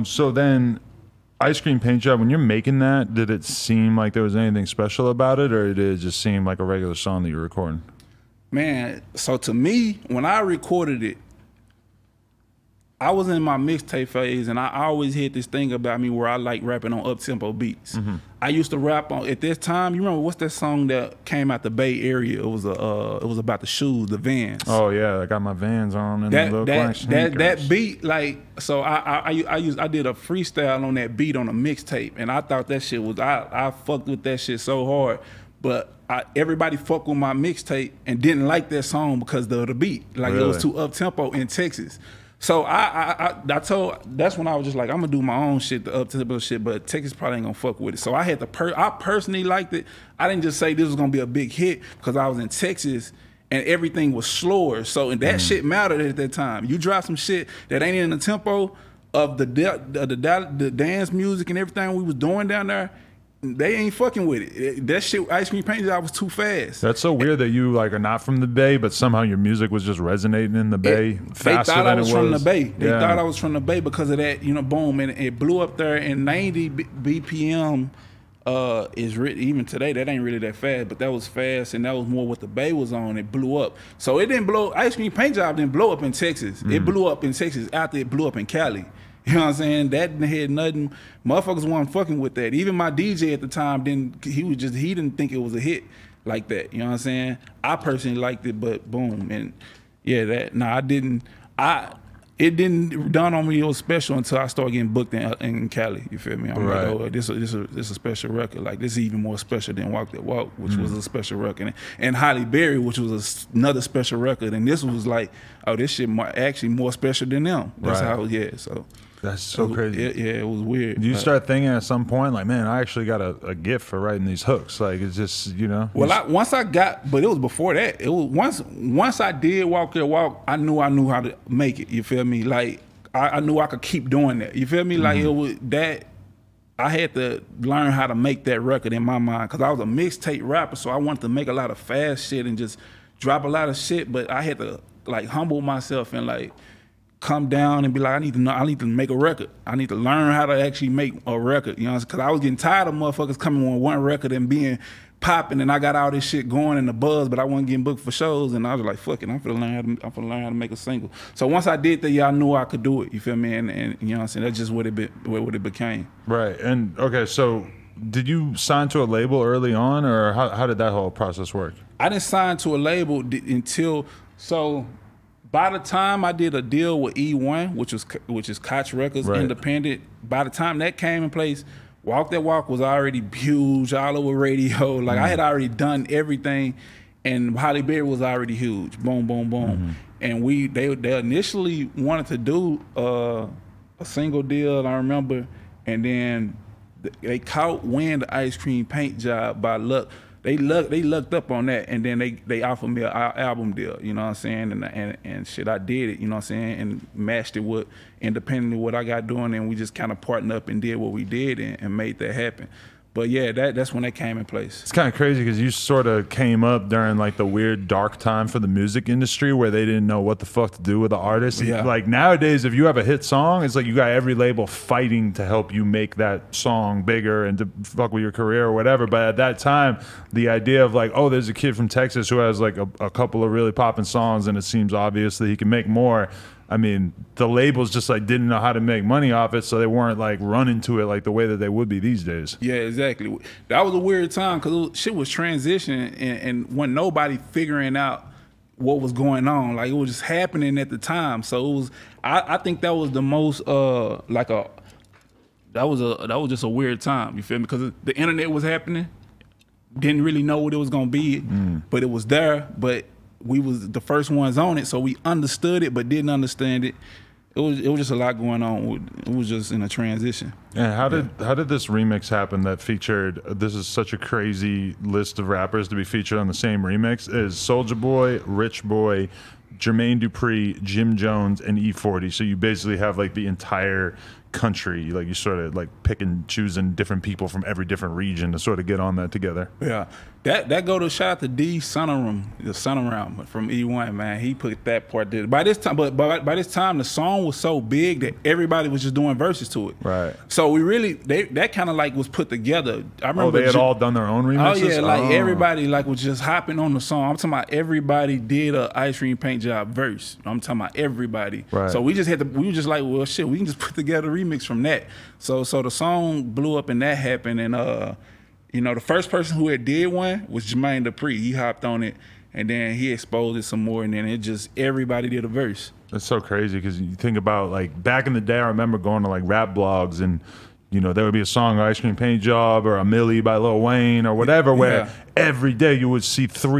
So then, Ice Cream Paint Job, when you're making that, did it seem like there was anything special about it, or did it just seem like a regular song that you're recording? Man, so to me, when I recorded it, I was in my mixtape phase, and I always had this thing about me where I like rapping on up-tempo beats. I used to rap on, at this time, you remember what's that song that came out the Bay Area? It was about the shoes, the Vans. Oh yeah, I got my Vans on and the little black sneakers. That beat, like, so I did a freestyle on that beat on a mixtape, and I thought that shit was, I fucked with that shit so hard, but everybody fucked with my mixtape and didn't like that song because of the beat. Like, really? It was too up-tempo in Texas. So I told, that's when I was just like, I'm gonna do my own shit, the up-tempo shit, but Texas probably ain't gonna fuck with it. So I had to, I personally liked it. I didn't just say this was gonna be a big hit because I was in Texas and everything was slower. So, and that shit mattered at that time. You drop some shit that ain't in the tempo of the dance music and everything we was doing down there, they ain't fucking with it. That shit, Ice Cream Paint Job, was too fast. That's so weird that you like are not from the Bay, but somehow your music was just resonating in the Bay faster than it was. They thought I was from the Bay. They thought I was from the Bay because of that, you know, boom, and it blew up there. And 90 BPM is even today, that ain't really that fast, but that was fast, and that was more what the Bay was on. It blew up. So it didn't blow, Ice Cream Paint Job didn't blow up in Texas. It blew up in Texas after it blew up in Cali. You know what I'm saying? That had nothing. Motherfuckers weren't fucking with that. Even my DJ at the time didn't. He didn't think it was a hit like that. You know what I'm saying? I personally liked it, but boom, and yeah, I didn't. It didn't dawn on me it was special until I started getting booked in Cali. You feel me? I'm like, oh, this is a special record. Like, this is even more special than Walk That Walk, which was a special record, and Holly Berry, which was another special record. And this was like, oh, this shit actually more special than them. That's how, yeah. So. That's so crazy. It was weird. Do you start thinking at some point, like, man, I actually got a gift for writing these hooks? Like, it's just, you know. Well, once I got, but it was before that. It was once I did Walk That Walk, I knew how to make it. You feel me? Like, I knew I could keep doing that. You feel me? Like, it was that. I had to learn how to make that record in my mind because I was a mixtape rapper, so I wanted to make a lot of fast shit and just drop a lot of shit. But I had to like humble myself and like come down and be like, I need to make a record. I need to learn how to actually make a record, you know, because I was getting tired of motherfuckers coming on one record and being popping, and I got all this shit going in the buzz, but I wasn't getting booked for shows, and I was like, fuck it, I'm finna learn how to make a single. So once I did that, yeah, I knew I could do it, you feel me, and you know what I'm saying, that's just what it became. Right, and okay, so did you sign to a label early on, or how did that whole process work? I didn't sign to a label until, so by the time I did a deal with E1, which is Koch Records, independent, by the time that came in place, Walk That Walk was already huge all over radio. Like, I had already done everything, and Holly Berry was already huge. Boom, boom, boom. And they initially wanted to do a single deal, I remember, and then they caught wind the Ice Cream Paint Job by luck. They looked up on that, and then they offered me an album deal, you know what I'm saying, and shit, I did it, you know what I'm saying, and matched it with independently what I got doing, and we just kind of partnered up and did what we did and made that happen. But yeah, that's when that came in place. It's kind of crazy because you sort of came up during like the weird dark time for the music industry where they didn't know what the fuck to do with the artist. Yeah. Like nowadays, if you have a hit song, it's like you got every label fighting to help you make that song bigger and to fuck with your career or whatever. But at that time, the idea of like, oh, there's a kid from Texas who has like a couple of really popping songs and it seems obvious that he can make more. I mean, the labels just like didn't know how to make money off it, so they weren't like running to it like the way that they would be these days. Yeah, exactly. That was a weird time because shit was transitioning and when nobody figuring out what was going on, like it was just happening at the time. So it was, I think that was the most that was just a weird time. You feel me? Because the internet was happening, didn't really know what it was gonna be, but it was there, but we was the first ones on it, so we understood it but didn't understand it. It was just a lot going on. It was just in a transition. And how did this remix happen that featured, this is such a crazy list of rappers to be featured on the same remix, is Soulja Boy, Rich Boy, Jermaine Dupri, Jim Jones, and E40. So you basically have like the entire country. Like you sort of like pick and choosing different people from every different region to sort of get on that together. Yeah. That go to shout out to D Sonorum from E1, man. He put that part there. By this time, but by this time the song was so big that everybody was just doing verses to it. Right. So we really that kind of like was put together. I remember they had all done their own remixes? Oh yeah, like everybody like was just hopping on the song. I'm talking about everybody did a Ice Cream Paint Job verse. I'm talking about everybody. Right. So we were just like, well shit, we can just put together a remix from that. So the song blew up and that happened, and you know, the first person who had did one was Jermaine Dupri. He hopped on it, and then he exposed it some more, and then it just, everybody did a verse. That's so crazy, because you think about, like, back in the day, I remember going to, like, rap blogs, and, you know, there would be a song, Ice Cream Paint Job, or a Millie by Lil Wayne, or whatever, where every day you would see 5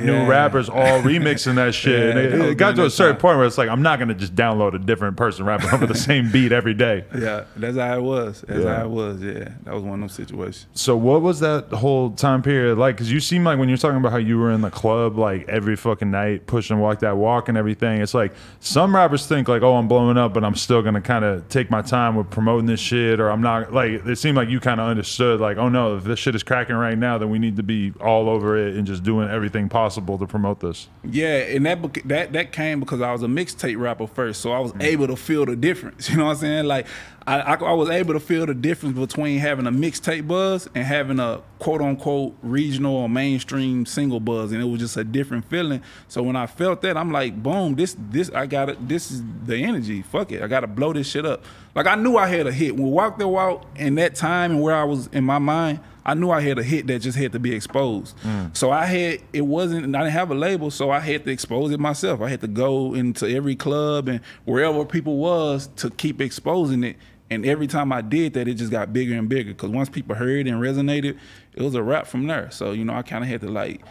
new rappers all remixing that shit. And it got to a certain point where it's like, I'm not going to just download a different person rapping over the same beat every day. Yeah, that's how it was. That's how it was, yeah. That was one of those situations. So what was that whole time period like? Because you seem like when you're talking about how you were in the club like every fucking night, pushing Walk That Walk and everything, it's like some rappers think like, oh, I'm blowing up, but I'm still going to kind of take my time with promoting this shit, or I'm not, like, it seemed like you kind of understood like, oh no, if this shit is cracking right now, then we need to be all over it and just doing everything possible to promote this. Yeah, and that came because I was a mixtape rapper first, so I was able to feel the difference. You know what I'm saying? Like I was able to feel the difference between having a mixtape buzz and having a quote unquote regional or mainstream single buzz, and it was just a different feeling. So when I felt that, I'm like, boom, this I got it. This is the energy. Fuck it, I got to blow this shit up. Like I knew I had a hit when Walk That Walk in that time and where I was in my mind. I knew I had a hit that just had to be exposed. So I didn't have a label, so I had to expose it myself. I had to go into every club and wherever people was to keep exposing it. And every time I did that, it just got bigger and bigger. Because once people heard and resonated, it was a wrap from there. So, you know, I kind of had to like,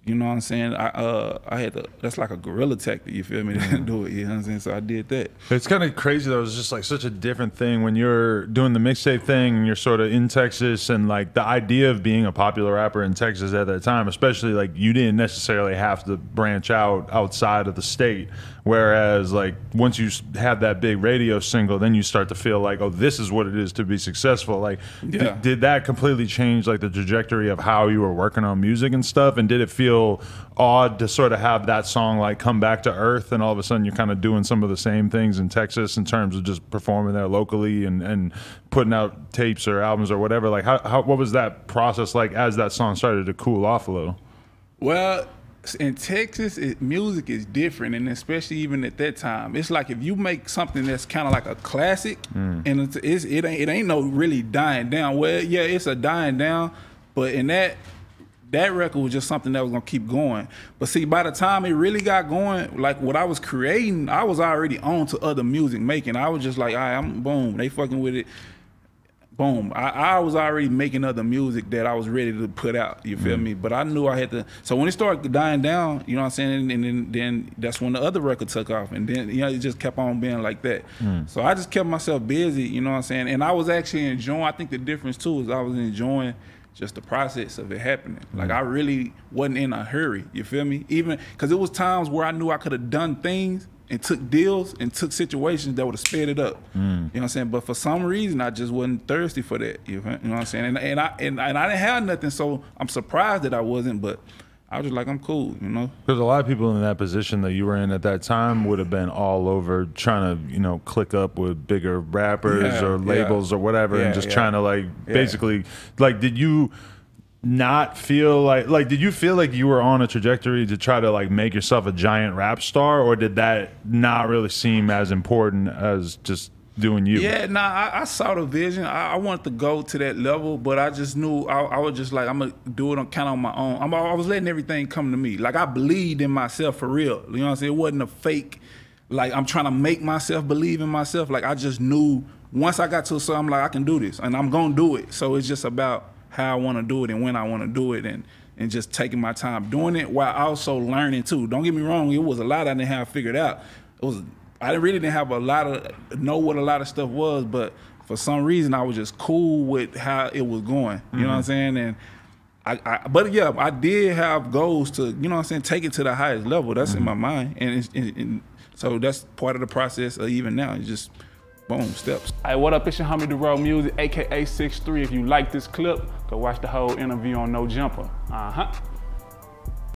you know what I'm saying? I had to, that's like a guerrilla tactic, you feel me, to do it, you know what I'm saying? So I did that. It's kind of crazy though, it's just like such a different thing when you're doing the mixtape thing and you're sort of in Texas, and like the idea of being a popular rapper in Texas at that time, especially like you didn't necessarily have to branch out outside of the state. Whereas like once you have that big radio single, then you start to feel like, oh, this is what it is to be successful. Like, did that completely change like the trajectory of how you were working on music and stuff? And did it feel odd to sort of have that song like come back to earth, and all of a sudden you're kind of doing some of the same things in Texas in terms of just performing there locally and putting out tapes or albums or whatever? Like what was that process like as that song started to cool off a little? Well, in Texas, music is different, and especially even at that time, it's like if you make something that's kind of like a classic, and it ain't no really dying down. Well, yeah, it's a dying down, but in that record was just something that was gonna keep going. But see, by the time it really got going, like what I was creating, I was already on to other music making. I was just like, all right, I'm boom, they fucking with it. Boom. I was already making other music that I was ready to put out, you feel me? But I knew I had to, so when it started dying down, you know what I'm saying, and then that's when the other record took off, and then, you know, it just kept on being like that. So I just kept myself busy, you know what I'm saying, and I was actually enjoying, I think the difference too is I was enjoying just the process of it happening. Like I really wasn't in a hurry, you feel me? Even, because it was times where I knew I could have done things and took deals and took situations that would have sped it up. You know what I'm saying? But for some reason, I just wasn't thirsty for that. You know what I'm saying? And I didn't have nothing, so I'm surprised that I wasn't, but I was just like, I'm cool, you know? Because a lot of people in that position that you were in at that time would have been all over trying to, you know, click up with bigger rappers or labels or whatever, and just trying to like, basically, like, did you not feel like did you feel like you were on a trajectory to try to like make yourself a giant rap star, or did that not really seem as important as just doing you? Yeah, nah, I saw the vision. I wanted to go to that level, but I just knew I was just like, I'm gonna do it on kind of on my own. I was letting everything come to me. Like I believed in myself for real. You know what I'm saying? It wasn't a fake, like I'm trying to make myself believe in myself. Like I just knew once I got to a certain, I'm like, I can do this and I'm gonna do it. So it's just about how I want to do it and when I want to do it, and just taking my time doing it while also learning too. Don't get me wrong, it was a lot I didn't have figured out. I really didn't have know what a lot of stuff was, but for some reason I was just cool with how it was going. You know what I'm saying? And but yeah, I did have goals to, you know what I'm saying, take it to the highest level. That's in my mind, and so that's part of the process of even now. It's just Boom, steps. Hey, what up? It's your homie Dorrough Music, aka 6'3". If you like this clip, go watch the whole interview on No Jumper.